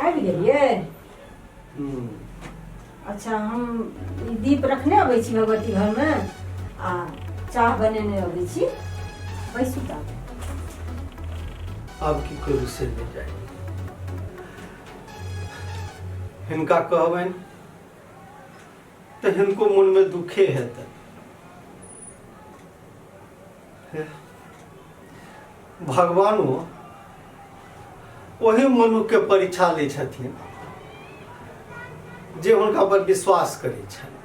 आबि गेलियै। अच्छा हम ई दीप रखने अबै छी भगवती घरमे आ चाह बनेने अबै छी। बैसू ता आब की करू से नहीं जाए। हिनका कहबनि तो हिनको मन में दुखे हेतै। भगवानो वही मनुष्य के परीक्षा ले छथिन जे हुनका पर विश्वास करै छनि।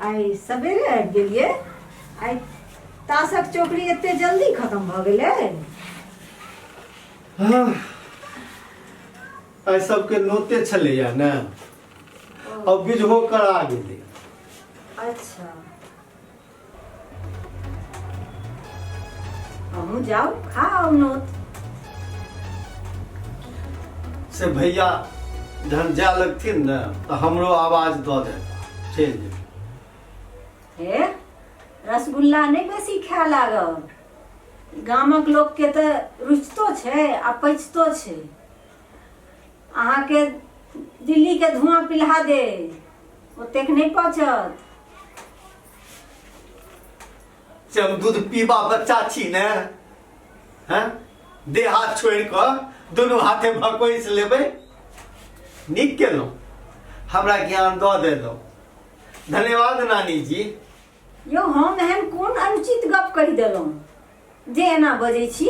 आइ सवेरे आबि गेलियै। आइ ताशक चोकरी एते जल्दी खत्म भऽ गेलै। आइ सबके नोते छलैया ने, अब बिजहो करा गेलै। अच्छा हमहूँ जाउ खाउ नोत। से भैया जहन जाए लगथिन ने तो हमरो आवाज दऽ दे, चलि जेबै। हे रसगुल्ला नहीं बेसी खाए लागब। गामक लोकके तऽ रुचितो छै आ पचितो छै। अहाँके दिल्लीके धुआं पिल्हा दे, ओतेक नहीं पचत। से हम दूध पीबा बच्चा छी ने, हैं? देह हाथ छोड़ि कऽ दुनू हाथे भकोइस लेबै। नीक केलहुँ, हमरा ज्ञान दऽ देलहुँ। धन्यवाद नानी जी। यौ हम एहन कोन अनुचित गप कहि देलहुँ जे एना बजै छी?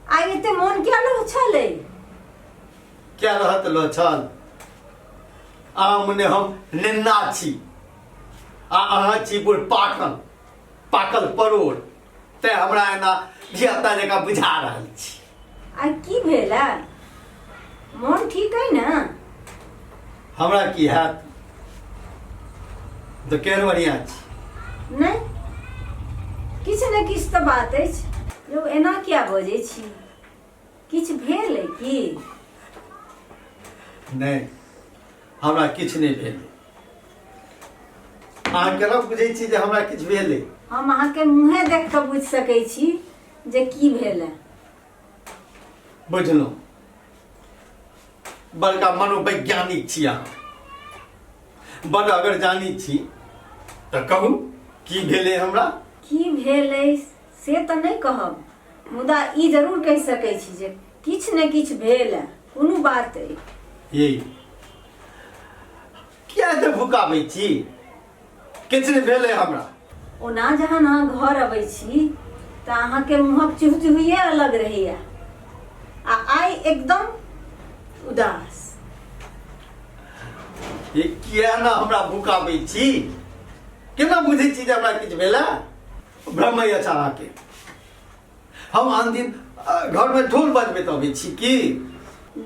आइ एते मोन किया लो छलै? क्या रहत लो छल? अहाँ मने हम निन्ना छी आ अहाँ छी बुढ़ पाखन, पाकल परोड़। तैं हमरा एना धियापुता जकाँ बुझा रहल छी। आइ की भेल है? मोन ठीक है ने? हमरा की हैत? तऽ केहन बढ़िआँ छी। नहीं किछु ने किछु तऽ बात अछि। यौ एना किया बजै छी? किछु भेल है की? नहीं, हमरा किछु नहीं भेल। अहाँ केना बुझै छी जे हमरा किछु भेल है? हम अहाँके मुँहे देख कऽ बुझि सकै छी जे की भेल है। बुझलहुँ, बड़का मनोवैज्ञानिक छी अहाँ। बड़ अगर जानी छी तऽ कहू की भेलै हमरा? की भेल है से तऽ नहीं कहब, मुदा ई जरूर कहि सकै छी जे किछु ने किछु भेल है। कोनो बात है। यही किया तऽ भुकाबै छी? किछु नहीं भेलै हमरा। ओना जहन अहाँ घर अबै छी तऽ अहाँके मुँहक चुहचुहिये अलग रहैया आ आइ एकदम उदास। ये किया ना हमरा भुकाबै छी? केना बुझै छी जे हमरा किछु भेलै? भ्रम अछि अहाँके। हम आन दिन घरमे ढोल बजबैत अबै छी की?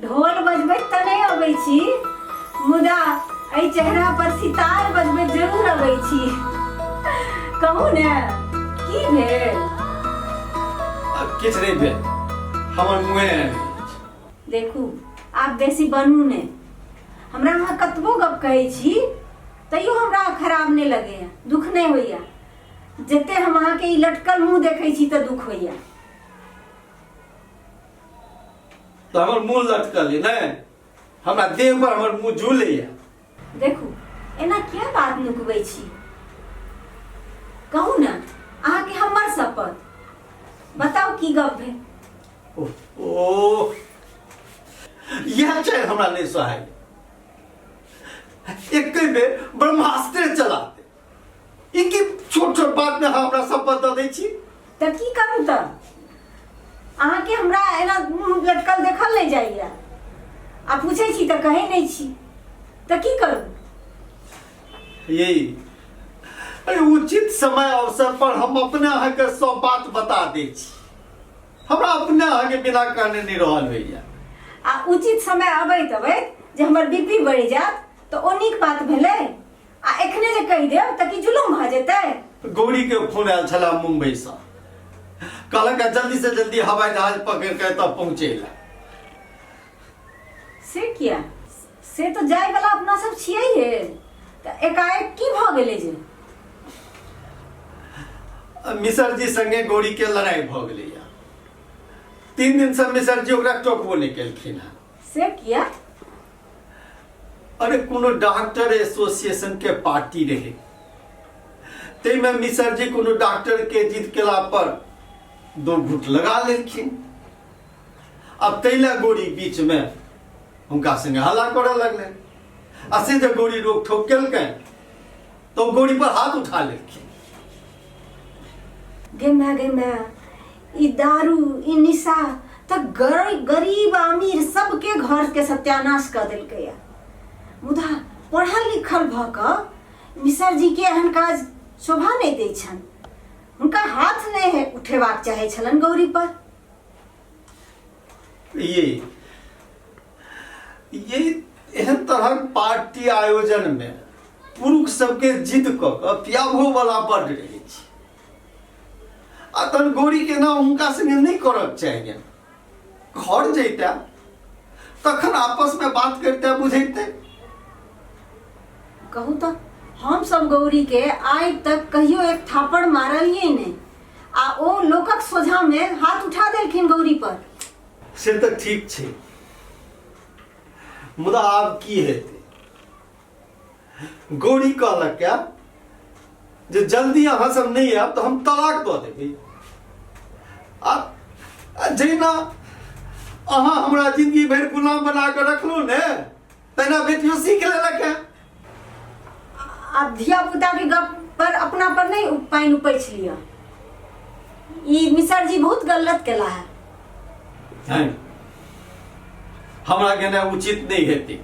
ढोल बजबैत तऽ नहीं अबै छी, मुदा एहि चेहरा पर सितार बजबैत जरूर अबै छी। कहू ने की भेल? किछु नहीं भेल, हमर मुँहे एहन अछि। देखू आब बेसी बनू ने। हमरा अहाँ कतबो गप कहै छी तैयो हमरा खराब नहीं लगैया, दुख नहीं होइया। जते हम अहाँके ई लटकल मुँह देखै छी तऽ दुख होइया। तऽ हमर मुँह लटकल है ने, हमरा देह पर हमर मुँह झूलैया। देखू एना किया बात नुकबै छी? कहू ने अहाँके हमर शपथ, बताउ की गप भेल? ओ यह चैन हमरा नहीं सहाय। एक बेर ब्रह्मास्त्र चला दे। इनकी छोट छोट बात में हमरा शपथ दऽ दै छी। तऽ की करू? तऽ अहाँके हमरा एना मुँह लटकल देखल नहीं जाइया आ पूछै छी तऽ कहै नहीं छी, तऽ की करू? यही अरे उचित समय अवसर पर हम अपने अहाँके सब बात बता दै छी। हमरा अपने अहाँके बिना कहने नहीं रहल होइया। आ उचित समय अबैत अबैत जे हमर बीपी बढ़ि जायत तऽ ओ नीक बात भेलै। आ एखने जे कहि देब तऽ की जुलुम भऽ जेतै? गौरी के फोन आयल छला मुंबई से, कहलक जल्दी से जल्दी हवाई जहाज पकड़ के तब पहुंचे ला। से किया? से तो जाय वाला अपना सब छियै। तऽ एकाएक की भऽ गेलै जे? मिसर जी संगे गौरी के लड़ाई भऽ गेलै। 3 दिन से मिसर जी ओकरा टोकबो नहीं केलखिन हँ। से किया? अरे कोनो डॉक्टर एसोसिएशन के पार्टी रहे, ताहिमे मिसर जी कोनो डॉक्टर के जिद केला पर 2 घूट लगा लेलखिन। अब तैला गोरी बीच में हुनका संगे हल्ला करऽ लगलै, आ से जे गोरी रोक ठोक केलकनि तो गोरी पर हाथ उठा लेलखिन। गे माँ, ई दारू, ई निशा तो गरीब अमीर सबके घर के सत्यानाश कर देलकै या। मुदा पढ़ल लिखल भ कऽ मिसर जी के एहन काज शोभा नहीं दै छन। हुनका हाथ नहीं उठेबाक चाहे छलन गौरी पर। ये एहन तरह पार्टी आयोजन में पुरुष सबके जिद कऽ कऽ पियाबहो वाला बड्ड रहै छै। आ तहन गोरी के ना हुनका संगे नहीं करक चाहिए। घर जैता तखन आपस में बात करते बुझेते। कहू तो हम सब गौरी के आइ तक कहियो एक थापड़ मारलिए नहीं, आ ओ लोकक सोझा में हाथ उठा देलखिन गौरी पर। से तो ठीक छै, मुदा आब की हेतै? गौरी कहलक क्या जे जल्दी अहाँ सब नहीं आब तो हम तलाक दऽ देबै। आ जहिना अहाँ हमरा जिंदगी भरि गुलाम बना के रखलू ने, तहिना बेटियों सीख लेलक है। अब धिया पुता के गप पर अपना पर नहीं पानी उपैछ लिया। ई मिसर जी बहुत गलत केला है। हमरा कहना उचित नहीं हेतै।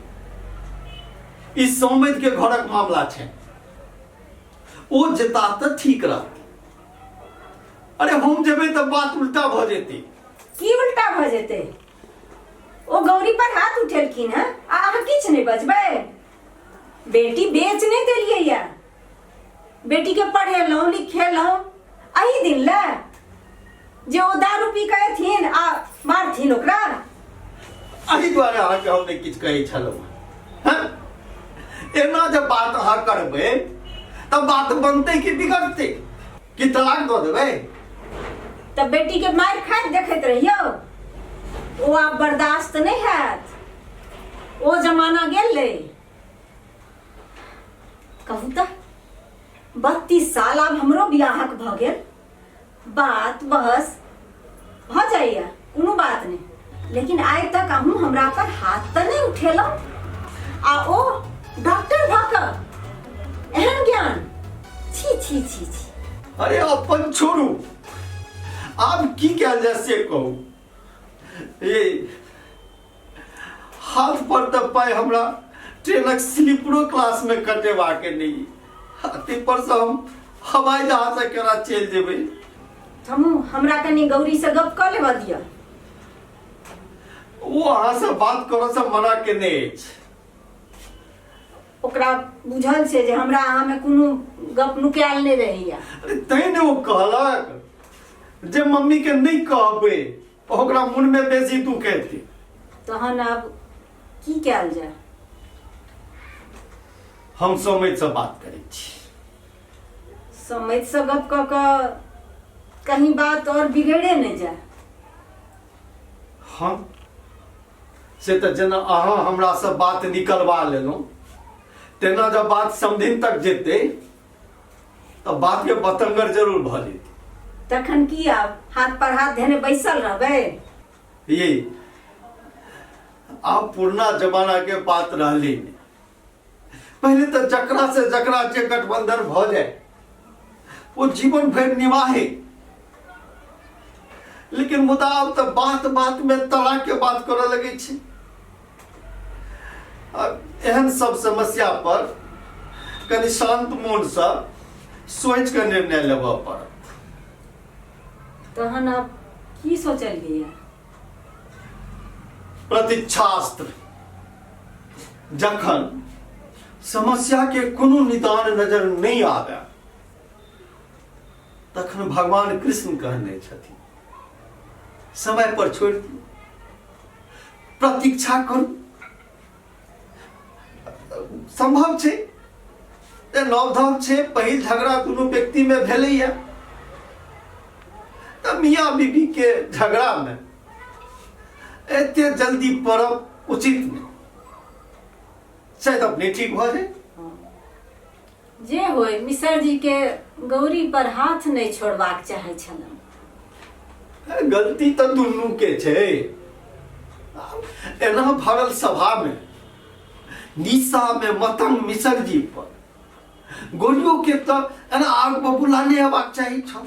ई सौमद के घरक मामला छै, ओ जेता तऽ ठीक रहत। अरे हम जेबै तऽ बात उल्टा भऽ जेतै। की उल्टा भऽ जेतै? ओ गौरी पर हाथ उठेलखिन है, आ अहाँ किछ नहीं बचबै। बेटी बेच नहीं देलियै या, बेटी के पढ़ेलहुँ लिखेलहुँ एही दिन ला जे ओ दारू पी के एथिन आ मारथिन ओकरा। एही दुआरे अहाँके हम नहि किछु कहै छलहुँ। एना जब बात अहाँ करबै तब बात बनतै कि बिगड़तै, कि तलाक दऽ देबै? तब बेटी के मार खाइत देखैत रहियो। ओ आब बर्दाश्त नहीं हैत, ओ जमाना गेलै। कहू तऽ 32 साल आब हमरो बियाहक भऽ गेल। बात बहस भऽ जाइए, कोनो बात नहीं, लेकिन आइ तक अहूँ हमरा पर हाथ तऽ नहीं उठेलहुँ। आ ओ डॉक्टर भऽ कऽ एहन ज्ञान, छी छी छी छी। अरे अपन छोड़ू, आब की कयल जाय से कहू। ये हाथ पर तऽ पाइ हमरा ट्रेनक स्लीपरो क्लास में कटेबाक नहीं। हाथी पर से हम हवाई जहाज से केना चलि जेबै? हमहूँ हमरा कनी गौरी से गप कऽ लेबऽ दिअ। वो अहाँ से बात करऽ से मना केने अछि। ओकरा बुझल छै जे हमरा अहाँ में कोनो गप नुकायल नहीं रहैया। अरे तैं ने वो कहलक जे मम्मी के नहीं कहबै, ओकरा मन में बेसी दुख हेतै। तहन आब की कयल जाय? हम सौमद से बात करै छी। सौमद से गप कऽ कऽ कहीं बात और बिगड़े नहीं जाए। हाँ से तो जेना अहाँ हमरा से बात निकलवा लेलहुँ, तेना जब बात समधिन तक जेतै तऽ बात के बतंगर जरूर भऽ जेतै। तखन की आब हाथ पर हाथ धने बैसल रहबै? ये आब पुरना जमाना के बात रहलै नहीं। पहले तो जकरा से जकरा जे गठबंधन भऽ जाए वो जीवन भरि निभाहे, लेकिन मुदा अब तो बात बात में तलाक के बात करऽ लगै छै। एहन सब समस्या पर कनि शांत मन से सोच के निर्णय लेबऽ पड़त। तहन आब की सोचलियै? प्रतीक्षास्त्र। जखन समस्या के कोनो निदान नजर नहीं आवे तखन भगवान कृष्ण कहने छथिन समय पर छोड़ दियौ, प्रतीक्षा करू। संभव छै नवधव छै, पहिल झगड़ा दुनू व्यक्ति में भेलैया, तऽ मियाँ बीबी के झगड़ा में एते जल्दी पड़ब उचित नहीं, शायद अपने ठीक भ जाए। जे होय मिसर जी के गौरी पर हाथ नहीं छोड़बाक चाहे छलन। गलती तो दुनू के छै। एना भरल सभा में निशा में मतंग मिसर जी पर गोरियो के तो एना आग बबूला नहीं हेबाक चाही छ।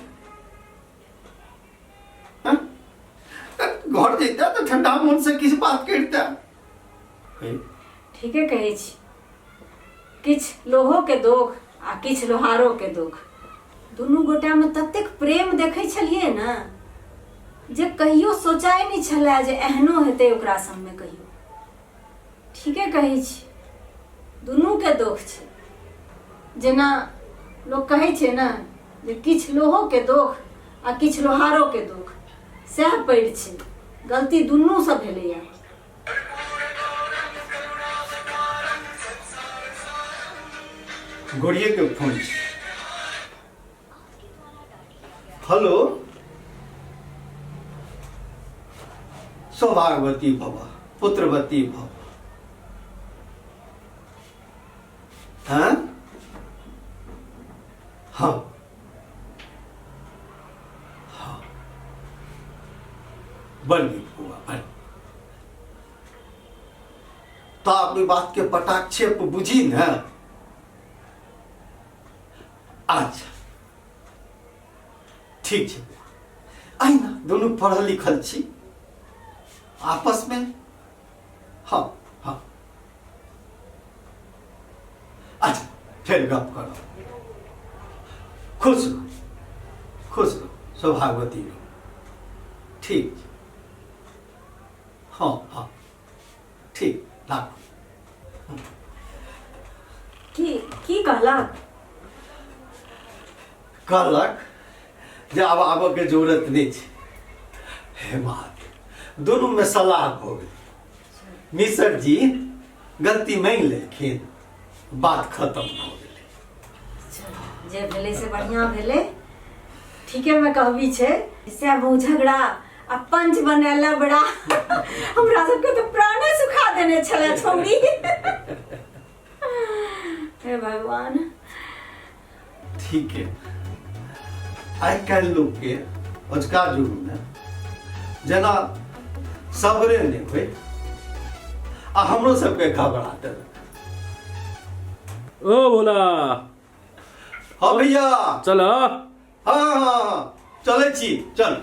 घर जैता तो ठंडा मन से किस बात करता। ठीके कहै छी, किछ लोहो के दोख आ किछ लोहारो के दोख, दुनू गोटा में ततेक प्रेम देखै छलियै ना जे कहियो सोचाय नहीं छलै जे एहनो हेतै ओकरा संग में कहियो। ठीके कहै छी, दुनू के दोख छै। जेना लोग कहै छै ना जे किछ लोहो के दोख आ किछ लोहारो के दोख, सएह पड़ि छै। गलती दुनू से भेलैया। गोड़िए के फोन छै। हेलो, सौभाग्यवती भव, पुत्रवती भव। हाँ हाँ हाँ, बन गई हुआ बन। तो अपनी बात के पटाक्षेप बुझी ना। अच्छा ठीक है, आई ना दोनों पढ़ल लिखल छी आपस में। हाँ हाँ, अच्छा फिर गप करो। खुश रहो, खुश रहो, सौभाग्यवती रहो। ठीक, हाँ हाँ ठीक, लाओ। की कहलक? कहलक जे अब आबऽ के जरूरत नहीं है। हे महादेव, दोनों में सलाह हो गई। मिसर जी गलती मान लेकिन बात खत्म हो गई। जे भेले से बढ़िया भेले। ठीके में कहबी छे, इससे बहुत झगड़ा आ पंच बनेला बड़ा। हमरा सबके तो प्राणे सुखा देने छले छौड़ी। हे भगवान। ठीक है, आई काल्हि लोग के अजका युग में जना सबरे नहीं हुए आ हमरो सबके घबरा देलक। ओ भोला, हाँ भैया, चल। हाँ हाँ चले छी, चल।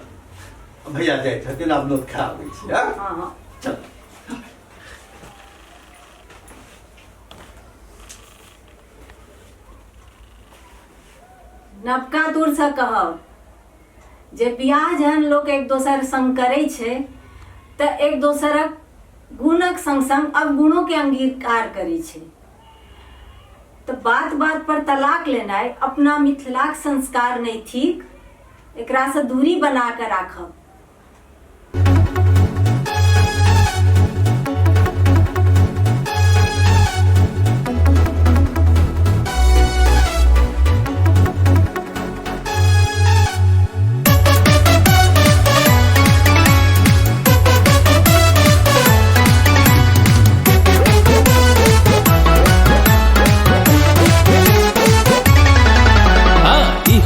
भैया जाए छथिन, आप लोग खा आबै छी। हाँ हाँ चल। नवका दूर से कहब जे बियाह जहन लोग एक दोसर संग करे छे त एक दोसरक गुणक संग संग अवगुणों के अंगीकार करे छे। तो बात बात पर तलाक लेनाइ अपना मिथिलाक संस्कार नहीं ठीक। एकरा से दूरी बना कर राखब।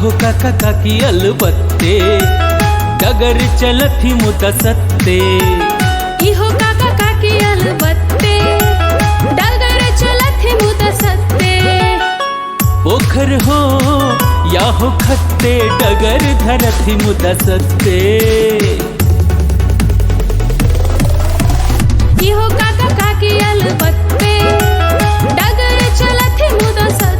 हो काका काकी अलबत्ते डगर चलथी मुदसत्ते। इहो काका काकी अलबत्ते डगर चलथी मुदसत्ते। पोखर हो या हो खत्ते डगर धरथी मुदसत्ते। इहो काका काकी अलबत्ते डगर चलथी मुदसत्ते।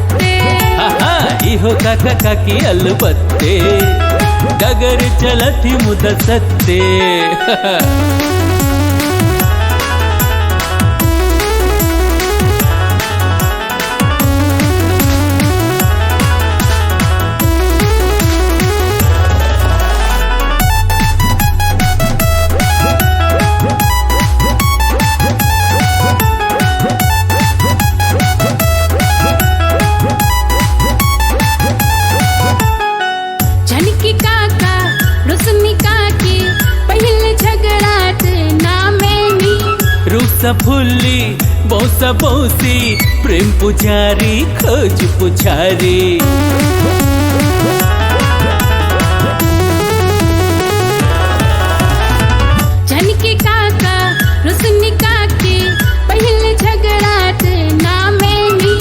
इहो काका काकी अलबत्ते डगर चलथी मुदसत्ते। जानकी काका रोशनी काकी पहले झगड़ात रुसा फुल्ली बौसा बौसी प्रेम पुजारी खोज पुजारी। जनकी काका रुसनी काकी पहले झगड़ाट नामेनी।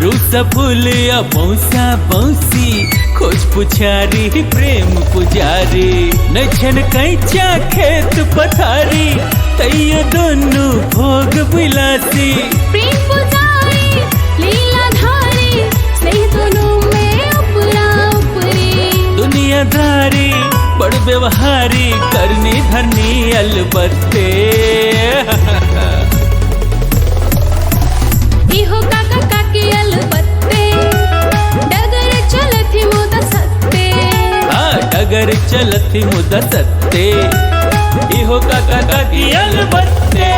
रुसा फुलिया बौसा बौसी खोज पुजारी प्रेम पुजारी। नछन कैचा खेत पथारी तैयो दोनों भोग बिलासी। प्रेम पुजारी लीलाधारी स्नेह दोनों में उपरा उपरी। दुनियादारी बड़ व्यवहारी करनी धरनी अलबत्ते। इहो काका काकी अलबत्ते डगर चलती मुद सत्ते। हाँ डगर चलती मुद सत्ते। इहो काका काकी अलबत्ते।